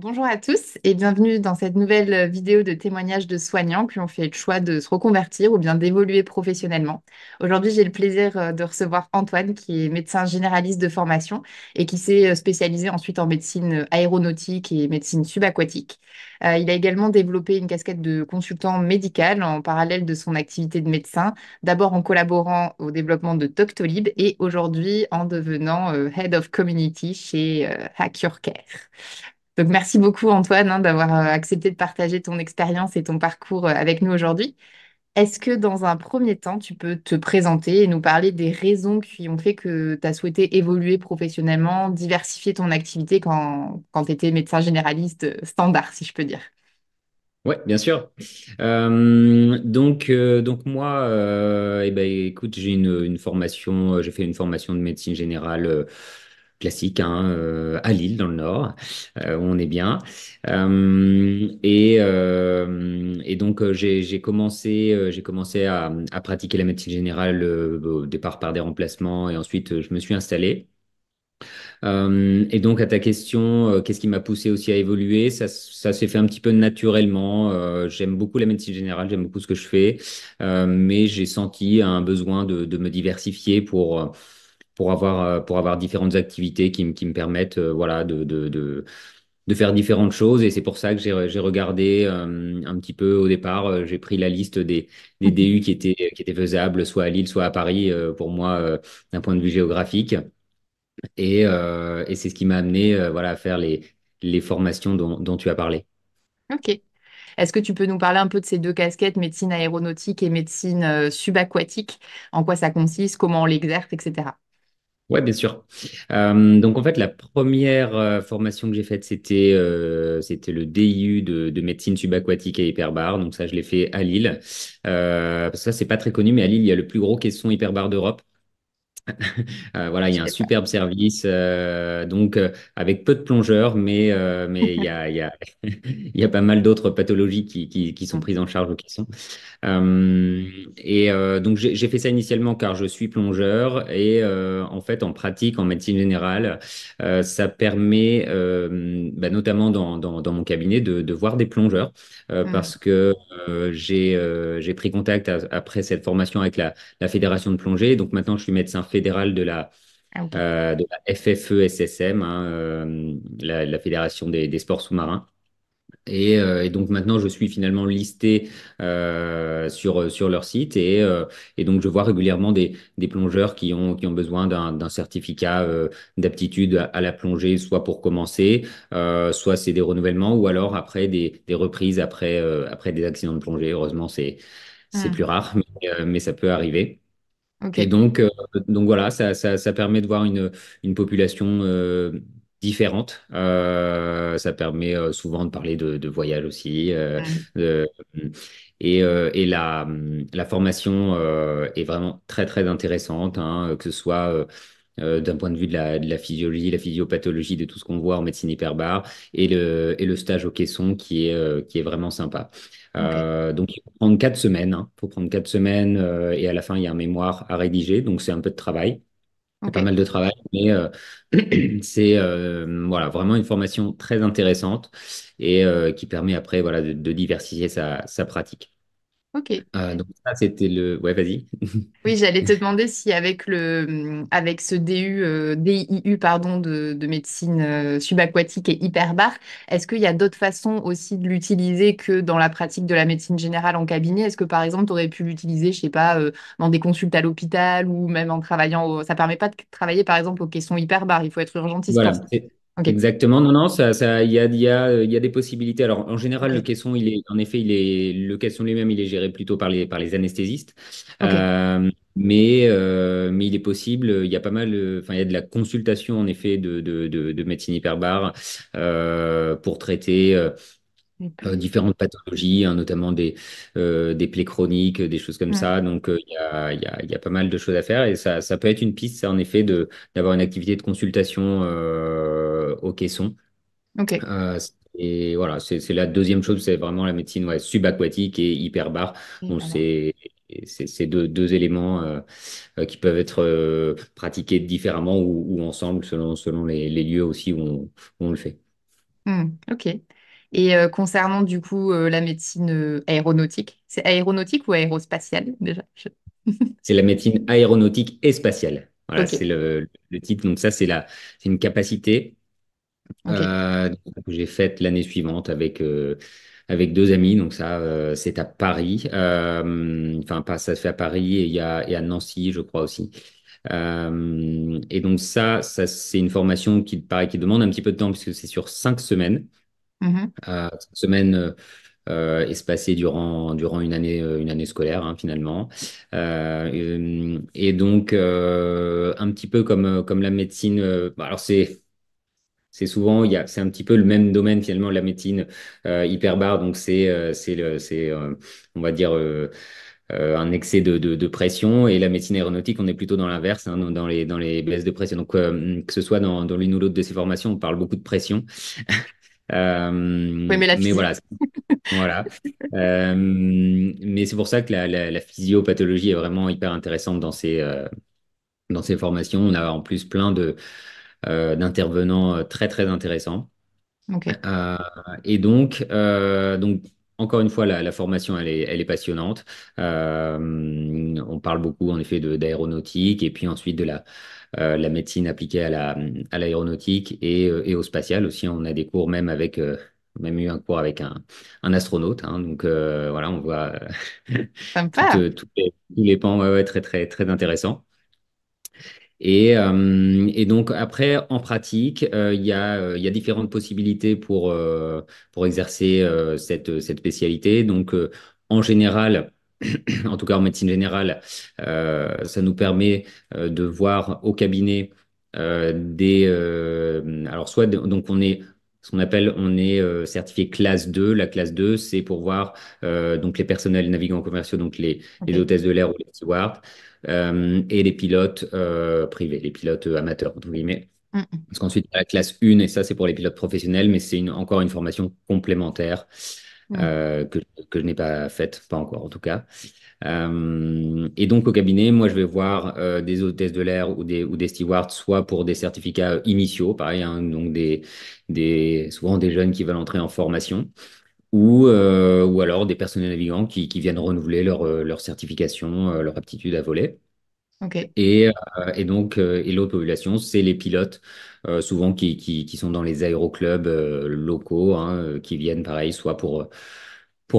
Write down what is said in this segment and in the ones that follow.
Bonjour à tous et bienvenue dans cette nouvelle vidéo de témoignages de soignants qui ont fait le choix de se reconvertir ou bien d'évoluer professionnellement. Aujourd'hui, j'ai le plaisir de recevoir Antoine qui est médecin généraliste de formation et qui s'est spécialisé ensuite en médecine aéronautique et médecine subaquatique. Il a également développé une casquette de consultant médical en parallèle de son activité de médecin, d'abord en collaborant au développement de Doctolib et aujourd'hui en devenant Head of Community chez Hack Your Care. Donc, merci beaucoup, Antoine, d'avoir accepté de partager ton expérience et ton parcours avec nous aujourd'hui. Est-ce que dans un premier temps, tu peux te présenter et nous parler des raisons qui ont fait que tu as souhaité évoluer professionnellement, diversifier ton activité quand tu étais médecin généraliste standard, si je peux dire? Ouais, bien sûr. Donc moi, écoute, j'ai une formation, j'ai fait une formation de médecine générale classique hein, à Lille, dans le Nord, où on est bien. Et donc j'ai commencé à pratiquer la médecine générale au départ par des remplacements, et ensuite je me suis installé. Et donc, à ta question, qu'est-ce qui m'a poussé aussi à évoluer? Ça s'est fait un petit peu naturellement. J'aime beaucoup la médecine générale, j'aime beaucoup ce que je fais, mais j'ai senti un besoin de me diversifier pour avoir différentes activités qui me permettent voilà, de faire différentes choses. Et c'est pour ça que j'ai regardé un petit peu au départ. J'ai pris la liste des DU qui étaient faisables, soit à Lille, soit à Paris, pour moi, d'un point de vue géographique. Et c'est ce qui m'a amené voilà, à faire les formations dont tu as parlé. Ok. Est-ce que tu peux nous parler un peu de ces deux casquettes, médecine aéronautique et médecine subaquatique, en quoi ça consiste, comment on l'exerce, etc. Ouais, bien sûr. Donc en fait, la première formation que j'ai faite, c'était le DIU de médecine subaquatique et hyperbare. Donc ça, je l'ai fait à Lille. Parce que ça, c'est pas très connu, mais à Lille, il y a le plus gros caisson hyperbare d'Europe. Voilà, il y Je a un sais pas. superbe service, avec peu de plongeurs, mais il y a pas mal d'autres pathologies qui sont Mm. prises en charge au caisson. Donc j'ai fait ça initialement car je suis plongeur et en fait en pratique en médecine générale, ça permet notamment dans mon cabinet de voir des plongeurs Mm. parce que j'ai pris contact après cette formation avec la fédération de plongée. Donc maintenant je suis médecin fédéral Ah, ok. de la FFE-SSM, hein, la fédération des sports sous-marins. Et donc maintenant, je suis finalement listé sur leur site et donc je vois régulièrement des plongeurs qui ont besoin d'un certificat d'aptitude à la plongée, soit pour commencer, soit c'est des renouvellements ou alors après des reprises après des accidents de plongée. Heureusement, c'est Mm. plus rare, mais ça peut arriver. Et Ok. donc voilà, ça permet de voir une population différente. Ça permet souvent de parler de voyage aussi. Mm. De- et la formation est vraiment très, très intéressante, hein, que ce soit d'un point de vue de la physiologie, la physiopathologie, de tout ce qu'on voit en médecine hyperbare, et le stage au caisson qui est vraiment sympa. Ok. Donc, il faut prendre 4 semaines. Hein. Il faut prendre 4 semaines et à la fin, il y a un mémoire à rédiger. Donc, c'est un peu de travail. Il y a Ok. pas mal de travail, mais c'est voilà, vraiment une formation très intéressante et qui permet après voilà, de diversifier sa pratique. Ok. Donc, ça, c'était le. Ouais, vas-y. Oui, j'allais te demander si avec avec ce DIU pardon, de médecine subaquatique et hyperbare, est-ce qu'il y a d'autres façons aussi de l'utiliser que dans la pratique de la médecine générale en cabinet? Est-ce que par exemple, tu aurais pu l'utiliser, je sais pas, dans des consultes à l'hôpital ou même en travaillant Ça permet pas de travailler par exemple aux caissons hyperbares, il faut être urgentiste pour Voilà, ça. Ok, exactement. Non, non, il y a des possibilités. Alors, en général, le ok, caisson, en effet, le caisson lui-même, il est géré plutôt par les anesthésistes. ok. Mais il est possible, il y a pas mal, enfin, il y a de la consultation, en effet, de médecine hyperbare pour traiter Hyper. différentes pathologies, hein, notamment des plaies chroniques, des choses comme Hmm. ça. Donc, il y a pas mal de choses à faire et ça peut être une piste, ça, en effet, d'avoir une activité de consultation au caisson. Ok. Euh, et voilà, c'est la deuxième chose, c'est vraiment la médecine ouais, subaquatique et hyperbare. Bon, Hyperbare. c'est deux éléments qui peuvent être pratiqués différemment ou ensemble selon les lieux aussi où on le fait. Ok. Et concernant du coup la médecine aéronautique, c'est aéronautique ou aérospatiale déjà? C'est la médecine aéronautique et spatiale. Voilà, Ok, c'est le titre. Donc ça, c'est une capacité ok. que j'ai faite l'année suivante avec deux amis. Donc ça, c'est à Paris. Enfin, ça se fait à Paris et à Nancy, je crois aussi. Et donc ça c'est une formation qui pareil, qui demande un petit peu de temps puisque c'est sur 5 semaines. Mhm, 5 semaines espacées durant une année scolaire hein, finalement. Et donc un petit peu comme la médecine. Bah, alors c'est souvent, c'est un petit peu le même domaine finalement, la médecine hyperbare, donc on va dire, un excès de pression, et la médecine aéronautique, on est plutôt dans l'inverse, hein, dans les baisses de pression. Donc, que ce soit dans l'une ou l'autre de ces formations, on parle beaucoup de pression. faut aimer la Mais physique. voilà, voilà. Mais c'est pour ça que la physiopathologie est vraiment hyper intéressante dans ces formations. On a en plus plein d'intervenants très, très intéressants. Ok. Euh, donc, encore une fois, la formation, elle est passionnante. On parle beaucoup, en effet, d'aéronautique et puis ensuite de la médecine appliquée à l'aéronautique et au spatial aussi. On a des cours même même eu un cours avec un astronaute. Hein. Donc, voilà, on voit Sympa. tous les pans, ouais, ouais, très, très, très intéressants. Et donc après, en pratique, il y a différentes possibilités pour exercer cette spécialité. Donc en général, en tout cas en médecine générale, ça nous permet de voir au cabinet alors donc on est ce qu'on appelle, on est certifié classe 2. La classe 2, c'est pour voir donc les personnels navigants commerciaux, donc les Ok. hôtesses de l'air ou les stewards, et les pilotes privés, les pilotes amateurs, entre guillemets. Mm, Parce qu'ensuite, il y a la classe 1, et ça, c'est pour les pilotes professionnels, mais c'est encore une formation complémentaire mm. que, que je n'ai pas faite, pas encore en tout cas. Et donc, au cabinet, moi, je vais voir des hôtesses de l'air ou des stewards, soit pour des certificats initiaux, pareil, hein, donc souvent des jeunes qui veulent entrer en formation, ou alors des personnels navigants qui viennent renouveler leur certification, leur aptitude à voler. Ok. Et donc, et l'autre population, c'est les pilotes, souvent qui sont dans les aéroclubs locaux, hein, qui viennent pareil, soit pour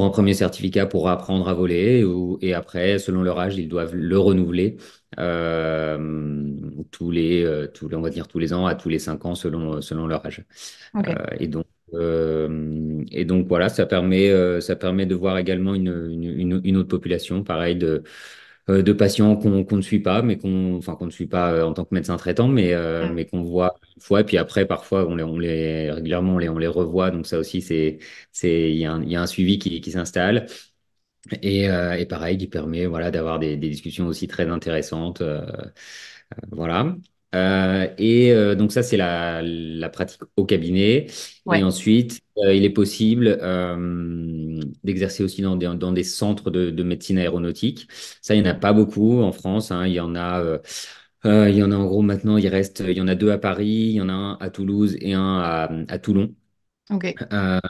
un premier certificat pour apprendre à voler, et après, selon leur âge, ils doivent le renouveler on va dire tous les ans, à tous les 5 ans, selon leur âge. Ok. Et donc voilà, ça permet de voir également une autre population, pareil, de patients qu'on ne suit pas, enfin, qu'on ne suit pas en tant que médecin traitant, Mm. mais qu'on voit une fois, et puis après, parfois, régulièrement, on les revoit, donc ça aussi, il y a un suivi qui s'installe, et pareil, qui permet, voilà, d'avoir des discussions aussi très intéressantes, voilà. Donc ça, c'est la pratique au cabinet. Et Ouais. ensuite, il est possible d'exercer aussi dans des centres de médecine aéronautique. Ça, il n'y en a pas beaucoup en France. Hein. Il y en a en gros maintenant, il y en a deux à Paris, il y en a un à Toulouse et un à Toulon. Ok. Euh,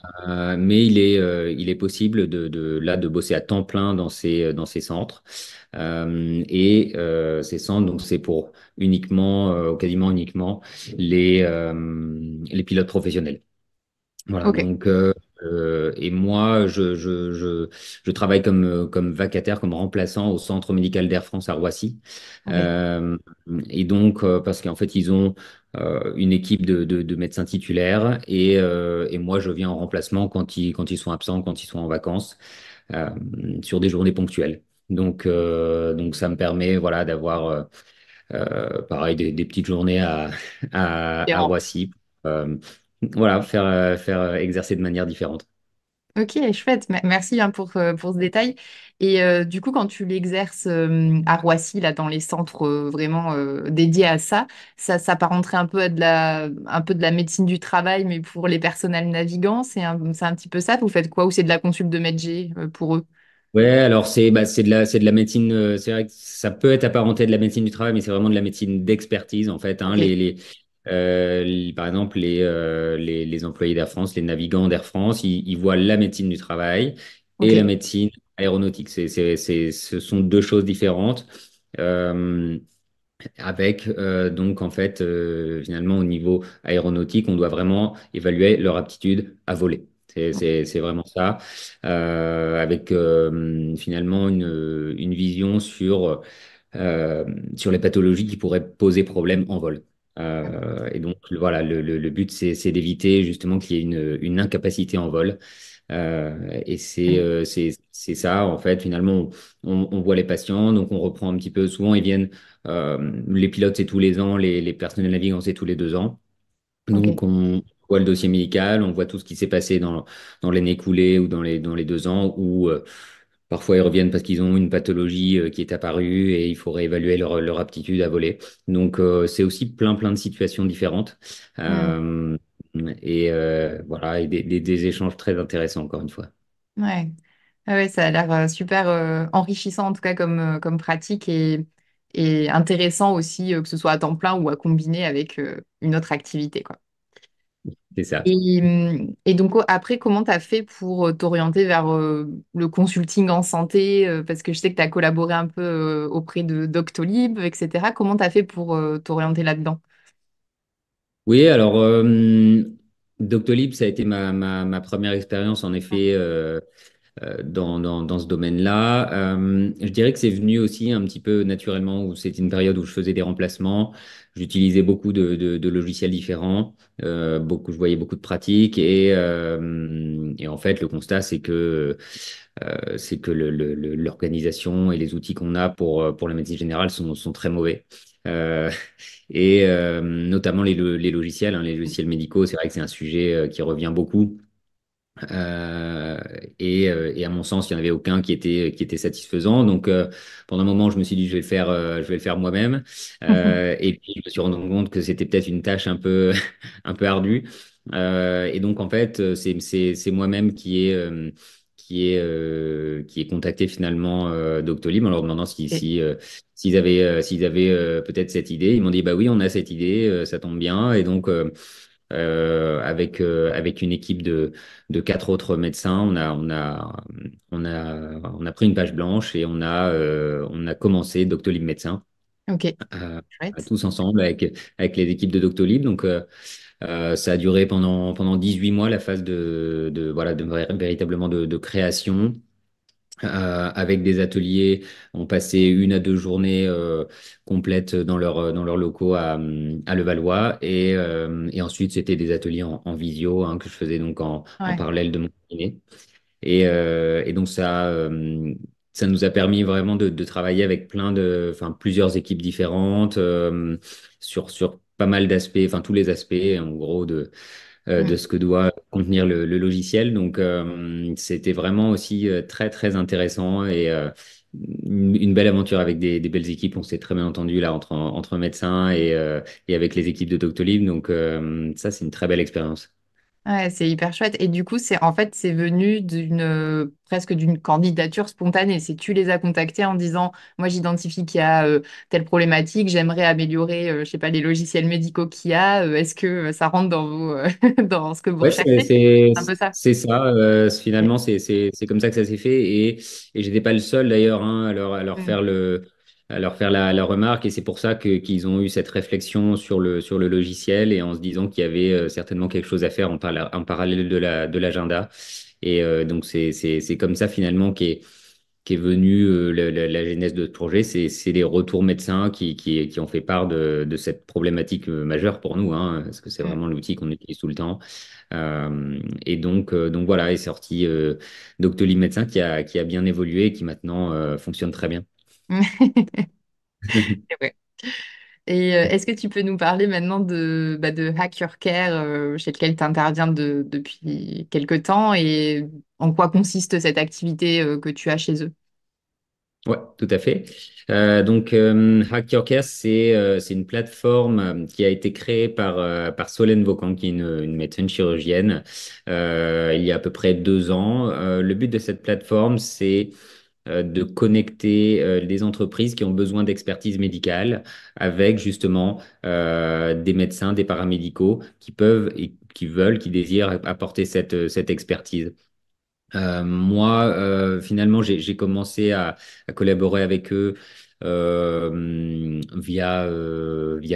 mais il est possible là de bosser à temps plein dans ces centres. Ces centres, donc c'est pour uniquement, quasiment uniquement, les pilotes professionnels. Voilà, Ok. donc, et moi, je travaille comme vacataire, comme remplaçant au Centre médical d'Air France à Roissy. Ok. Euh, et donc, parce qu'en fait, ils ont une équipe de médecins titulaires, et moi, je viens en remplacement quand ils sont absents, quand ils sont en vacances, euh, sur des journées ponctuelles. Donc ça me permet, voilà, d'avoir pareil, des petites journées à Différent. Roissy. Euh, voilà, faire exercer de manière différente. Ok, chouette. Merci hein, pour ce détail. Et du coup, quand tu l'exerces à Roissy, là, dans les centres vraiment dédiés à ça, ça s'apparenterait un peu à un peu de la médecine du travail, mais pour les personnels navigants, c'est un petit peu ça. Vous faites quoi? Ou c'est de la consulte de médecins pour eux? Ouais, alors c'est de la médecine. C'est vrai que ça peut être apparenté de la médecine du travail, mais c'est vraiment de la médecine d'expertise en fait. Hein. Ok. Par exemple, les employés d'Air France, les navigants d'Air France, ils voient la médecine du travail Ok, et la médecine aéronautique. Ce sont deux choses différentes. Euh, Avec donc en fait finalement au niveau aéronautique, on doit vraiment évaluer leur aptitude à voler. C'est vraiment ça, avec finalement une vision euh, sur les pathologies qui pourraient poser problème en vol. Et donc voilà, le but c'est d'éviter justement qu'il y ait une incapacité en vol. Et ok, c'est ça, en fait, finalement, on voit les patients, donc on reprend un petit peu, souvent ils viennent, les pilotes c'est tous les ans, les personnels navigants c'est tous les 2 ans. ok. Donc on voit le dossier médical, on voit tout ce qui s'est passé dans l'année écoulée ou dans les 2 ans, où parfois ils reviennent parce qu'ils ont une pathologie qui est apparue et il faut réévaluer leur aptitude à voler. Donc c'est aussi plein de situations différentes. Hmm. Euh, et voilà, et des échanges très intéressants encore une fois. Ouais. Ah ouais, ça a l'air super enrichissant en tout cas comme pratique et intéressant aussi que ce soit à temps plein ou à combiner avec une autre activité, quoi. C'est ça. Et donc après, comment tu as fait pour t'orienter vers le consulting en santé parce que je sais que tu as collaboré un peu auprès de Doctolib, etc. Comment tu as fait pour t'orienter là-dedans? Oui, alors Doctolib, ça a été ma première expérience en effet dans ce domaine-là. Je dirais que c'est venu aussi un petit peu naturellement, où c'était une période où je faisais des remplacements. J'utilisais beaucoup de logiciels différents, je voyais beaucoup de pratiques et en fait, le constat, c'est que l'organisation et les outils qu'on a pour la médecine générale sont très mauvais. Euh, et notamment les logiciels, hein, les logiciels médicaux, c'est vrai que c'est un sujet qui revient beaucoup. Euh, et à mon sens, il n'y en avait aucun qui était satisfaisant. Donc, pendant un moment, je me suis dit, je vais le faire moi-même. Et puis, je me suis rendu compte que c'était peut-être une tâche un peu, un peu ardue. Et donc, en fait, c'est moi-même qui ai contacté finalement Doctolib en leur demandant Ok, s'ils avaient peut-être cette idée. Ils m'ont dit, bah oui, on a cette idée, ça tombe bien. Et donc, avec une équipe de 4 autres médecins, on a pris une page blanche et on a commencé Doctolib Médecin ok, euh, chouette. tous ensemble avec les équipes de Doctolib. Donc, ça a duré pendant 18 mois la phase voilà, véritablement de création. Avec des ateliers, on passait 1 à 2 journées complètes dans leurs locaux à Levallois et ensuite c'était des ateliers en visio hein, que je faisais donc en Ouais. parallèle de mon cabinet. Et donc ça nous a permis vraiment de travailler avec enfin, plusieurs équipes différentes sur pas mal d'aspects, enfin tous les aspects en gros de Mm. ce que doit contenir le logiciel. Donc c'était vraiment aussi très très intéressant et une belle aventure avec des belles équipes. On s'est très bien entendu là entre médecins et avec les équipes de Doctolib. Donc ça c'est une très belle expérience. Ouais, c'est hyper chouette. Et du coup, c'est venu presque d'une candidature spontanée. C'est tu les as contactés en disant, moi j'identifie qu'il y a telle problématique, j'aimerais améliorer, je sais pas, les logiciels médicaux qu'il y a. Est-ce que ça rentre dans dans ce que vous Ouais, recherchez? Un peu ça. c'est ça. Finalement, c'est comme ça que ça s'est fait. Et j'étais pas le seul d'ailleurs hein, à leur Mm. faire la remarque. Et c'est pour ça qu'ils ont eu cette réflexion sur le logiciel et en se disant qu'il y avait certainement quelque chose à faire en parallèle de l'agenda. Et donc, c'est comme ça finalement qu'est venue la genèse de ce projet. C'est les retours médecins qui ont fait part de cette problématique majeure pour nous, hein, parce que c'est Mm. vraiment l'outil qu'on utilise tout le temps. Et donc voilà, est sorti Doctolib Médecin qui a bien évolué et qui maintenant fonctionne très bien. C'est vrai. Et est-ce que tu peux nous parler maintenant de Hack Your Care, chez lequel tu interviens depuis quelque temps et en quoi consiste cette activité que tu as chez eux? Ouais, tout à fait. Donc, Hack Your Care, c'est une plateforme qui a été créée par Solène Vaucan, qui est une médecine chirurgienne, il y a à peu près 2 ans. Le but de cette plateforme, c'est de connecter les entreprises qui ont besoin d'expertise médicale avec justement des médecins, des paramédicaux qui peuvent et qui veulent, qui désirent apporter cette expertise. Moi, finalement, j'ai commencé à collaborer avec eux via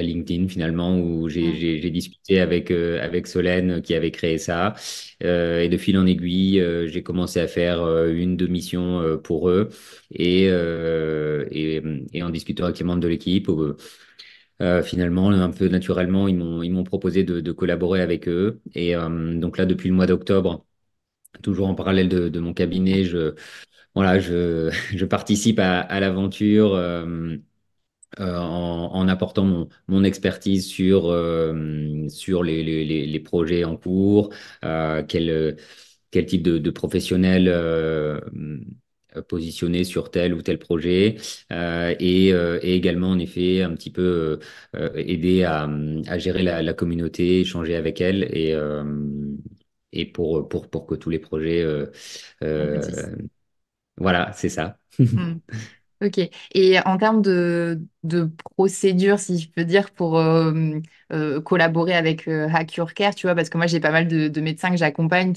LinkedIn, finalement, où Mm. j'ai discuté avec Solène qui avait créé ça. Et de fil en aiguille, j'ai commencé à faire une, deux missions pour eux. Et en discutant avec les membres de l'équipe, finalement, un peu naturellement, ils m'ont proposé de collaborer avec eux. Et donc là, depuis le mois d'octobre, toujours en parallèle de mon cabinet, voilà, je participe à l'aventure en apportant mon expertise sur les projets en cours, quel type de professionnel positionner sur tel ou tel projet, et également, en effet, un petit peu aider à gérer la communauté, échanger avec elle, et pour que tous les projets Aboutissent. voilà, c'est ça. Mm. Ok. Et en termes de procédure, si je peux dire, pour collaborer avec Hack Your Care, tu vois, parce que moi j'ai pas mal de médecins que j'accompagne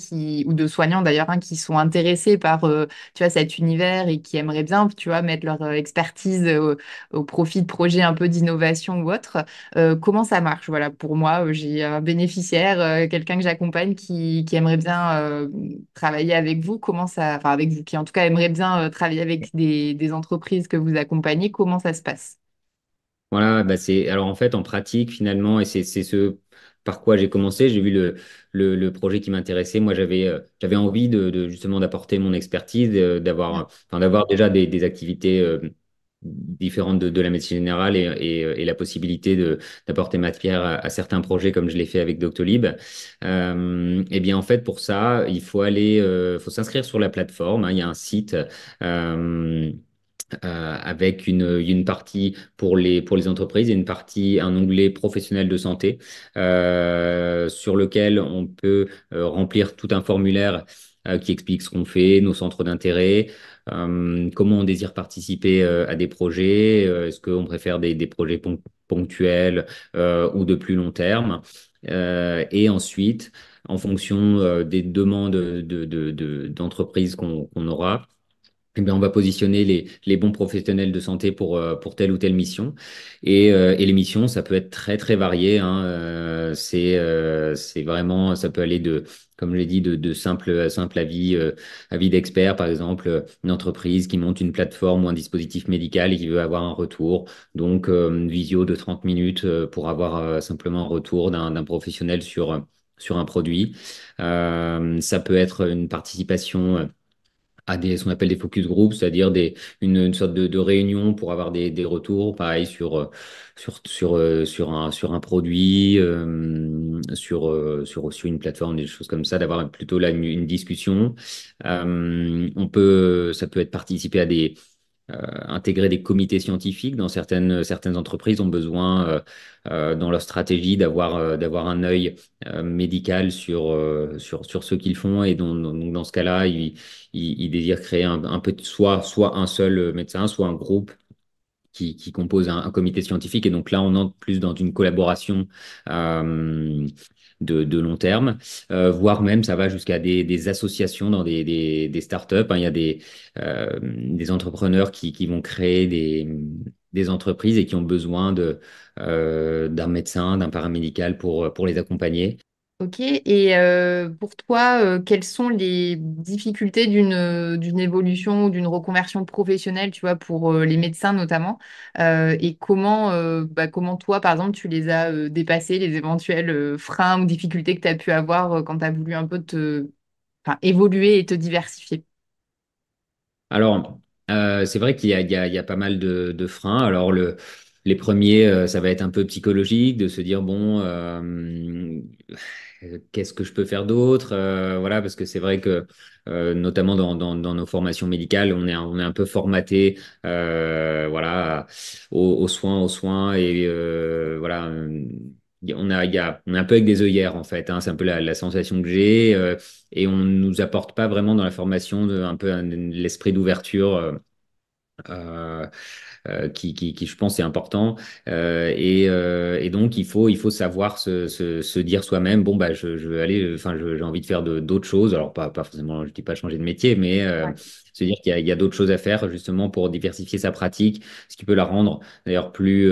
ou de soignants d'ailleurs, hein, qui sont intéressés par tu vois, cet univers et qui aimeraient bien, tu vois, mettre leur expertise au profit de projets un peu d'innovation ou autre. Comment ça marche? Voilà, pour moi, j'ai un bénéficiaire, quelqu'un que j'accompagne qui aimerait bien travailler avec vous. Comment ça, enfin avec vous, qui en tout cas aimerait bien travailler avec des entreprises que vous accompagnez. Comment ça se passe? Voilà, bah alors en fait, en pratique, finalement, et c'est ce par quoi j'ai commencé, j'ai vu le projet qui m'intéressait. Moi, j'avais envie justement d'apporter mon expertise, Mm. d'avoir déjà des activités différentes de la médecine générale, et la possibilité d'apporter ma pierre à certains projets comme je l'ai fait avec Doctolib. Et bien, en fait, pour ça, faut s'inscrire sur la plateforme, hein. Il y a un site. euh, avec une partie pour les entreprises et une partie, un onglet professionnel de santé, sur lequel on peut remplir tout un formulaire qui explique ce qu'on fait, nos centres d'intérêt, comment on désire participer à des projets, est-ce qu'on préfère des projets ponctuels ou de plus long terme. Et ensuite, en fonction des demandes d'entreprises qu'on aura, eh bien, on va positionner les bons professionnels de santé pour telle ou telle mission. Et les missions, ça peut être très, très varié, hein. C'est vraiment, ça peut aller comme je l'ai dit, de simple à simple avis d'expert, par exemple, une entreprise qui monte une plateforme ou un dispositif médical et qui veut avoir un retour. Donc, une visio de 30 minutes pour avoir simplement un retour d'un professionnel sur un produit. Ça peut être une participation à ce qu'on appelle des focus groups, c'est-à-dire une sorte de réunion pour avoir des retours, pareil, sur un produit, sur une plateforme, des choses comme ça, d'avoir plutôt là une discussion. Ça peut être participer à intégrer des comités scientifiques. Dans certaines entreprises ont besoin, dans leur stratégie, d'avoir un œil médical sur ce qu'ils font. Et donc, dans ce cas-là, ils désirent créer un peu soit un seul médecin, soit un groupe qui compose un comité scientifique. Et donc là, on entre plus dans une collaboration euh, de long terme, voire même ça va jusqu'à des associations dans des startups, hein. Il y a des entrepreneurs qui vont créer des entreprises et qui ont besoin d'un médecin, d'un paramédical pour les accompagner. Ok. Et pour toi, quelles sont les difficultés d'une évolution ou d'une reconversion professionnelle, tu vois, pour les médecins notamment, et comment toi, par exemple, tu les as dépassés, les éventuels freins ou difficultés que tu as pu avoir quand tu as voulu un peu enfin, évoluer et te diversifier? Alors, c'est vrai qu'il y a pas mal de freins. Alors, les premiers, ça va être un peu psychologique, de se dire, bon, qu'est-ce que je peux faire d'autre? Voilà, parce que c'est vrai que, notamment dans nos formations médicales, on est un peu formaté, voilà, aux soins, et voilà. on est un peu avec des œillères en fait, hein. C'est un peu la sensation que j'ai, et on nous apporte pas vraiment dans la formation un peu l'esprit d'ouverture. Euh, qui, je pense, est important. Et donc, il faut savoir se dire soi-même, bon, bah, je veux aller, enfin, j'ai envie de faire d'autres choses. Alors, pas forcément, je dis pas changer de métier, mais Ouais. se dire qu'il y a d'autres choses à faire, justement, pour diversifier sa pratique, ce qui peut la rendre, d'ailleurs, plus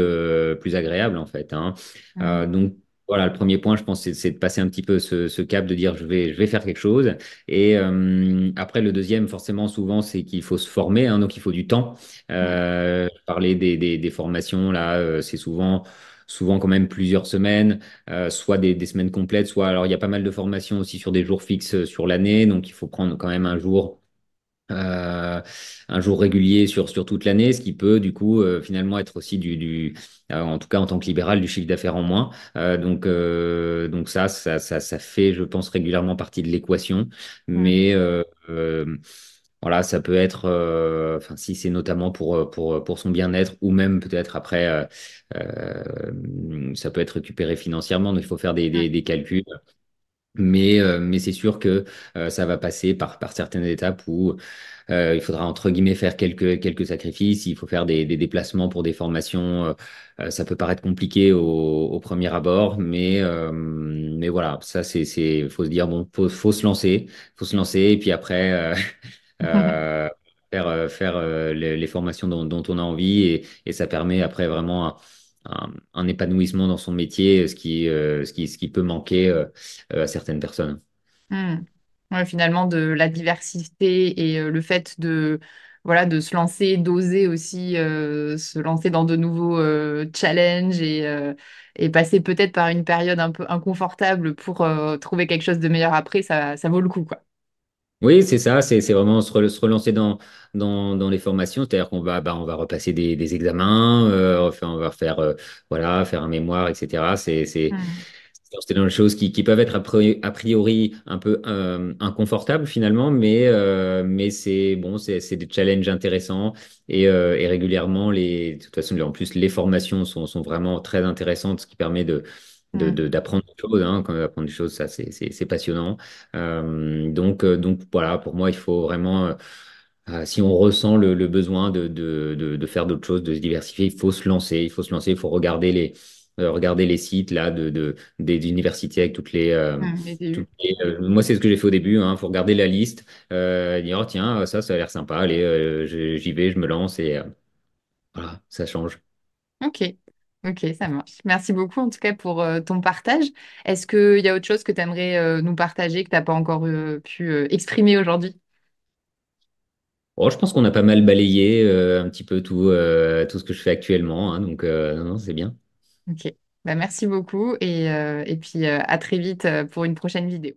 agréable, en fait, hein. Mm. Donc, voilà, le premier point, je pense, c'est de passer un petit peu ce cap de dire je vais faire quelque chose. Et après, le deuxième, forcément, souvent, c'est qu'il faut se former, hein, donc il faut du temps. Mm. Parler des formations, là, c'est souvent quand même plusieurs semaines, soit des semaines complètes, soit alors il y a pas mal de formations aussi sur des jours fixes sur l'année, donc il faut prendre quand même euh, un jour régulier sur toute l'année, ce qui peut du coup finalement être aussi en tout cas en tant que libéral, du chiffre d'affaires en moins. Donc ça fait, je pense, régulièrement partie de l'équation. Mm. Mais voilà, ça peut être, enfin, si c'est notamment pour son bien-être ou même peut-être après, ça peut être récupéré financièrement. Donc il faut faire Mm. des calculs. Mais c'est sûr que ça va passer par certaines étapes où il faudra, entre guillemets, faire quelques sacrifices. Il faut faire des déplacements pour des formations. Ça peut paraître compliqué au premier abord, mais voilà, ça, faut se dire, bon, faut se lancer. Faut se lancer. Et puis après, euh, faire les formations dont on a envie. Et ça permet après vraiment un épanouissement dans son métier, ce qui peut manquer à certaines personnes. Mm. Ouais, finalement, de la diversité et le fait de, voilà, de se lancer, d'oser aussi se lancer dans de nouveaux challenges et passer peut-être par une période un peu inconfortable pour trouver quelque chose de meilleur après, ça vaut le coup, quoi. Oui, c'est ça, c'est vraiment se relancer dans les formations, c'est-à-dire on va repasser des examens, enfin, on va faire, voilà, faire un mémoire, etc. Mm. C'est dans les choses qui peuvent être a priori un peu inconfortables finalement, mais c'est bon, c'est des challenges intéressants et régulièrement, de toute façon, en plus, les formations sont vraiment très intéressantes, ce qui permet Mm. d'apprendre des choses, hein. Quand on apprend des choses, ça, c'est passionnant. Donc voilà, pour moi, il faut vraiment, si on ressent le besoin de faire d'autres choses, de se diversifier, il faut se lancer, il faut se lancer, il faut regarder les sites là, des universités avec Mm. Les DU. moi, c'est ce que j'ai fait au début, hein. Il faut regarder la liste, dire, oh, tiens, ça a l'air sympa, allez, j'y vais, je me lance et voilà, ça change. Ok, ok, ça marche. Merci beaucoup en tout cas pour ton partage. Est-ce qu'il y a autre chose que tu aimerais nous partager que tu n'as pas encore pu exprimer aujourd'hui? Oh, je pense qu'on a pas mal balayé un petit peu tout ce que je fais actuellement, hein, donc non, non, c'est bien. Ok, bah, merci beaucoup et puis à très vite pour une prochaine vidéo.